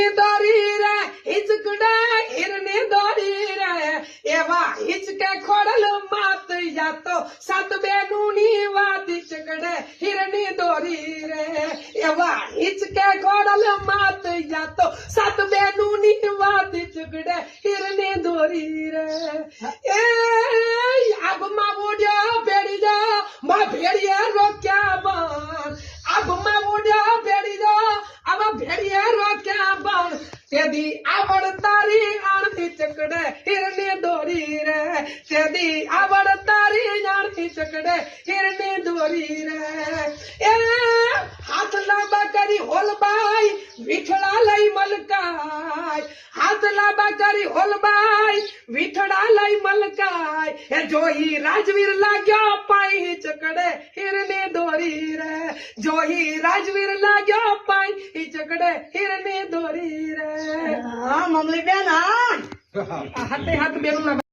દોરી રે હિચકડે હિરને દોરી રે એવા હિચકે ખોડલ માત જાતો સાત બેનુની વાત હિચકડે હિરની દોરી રે એવા હિચકે ખોડલ માત જાતો સાત બેનુની વાત હિચકડે હિરની દોરી રે એ આગમાં ઉડ્યો બેડી જા માં ભેડીએ રોક્યા બન આગમાં ઉડ્યો બેડી જા આવા ભેડીએ રોક્યા બન તેદી આવડ તારી આણથી ચકડે હિરની દોરી રે તેદી આવડ તારી આણથી ચકડે હિરની દોરી રે એ હાથ લાંબા કરી હોલબાઈ વિઠળા લઈ મલકાય હાથ લાંબા કરી હોલબાઈ વિઠળા લઈ મલકાય એ જોઈ રાજવીર લાગ્યો પાઈ ચકડે હિરની દોરી રે જોઈ રાજવીર લાગ્યો પાઈ ચકડે હિરની દોરી રે હા મમલી બેન હા હાથે હાથ બેનું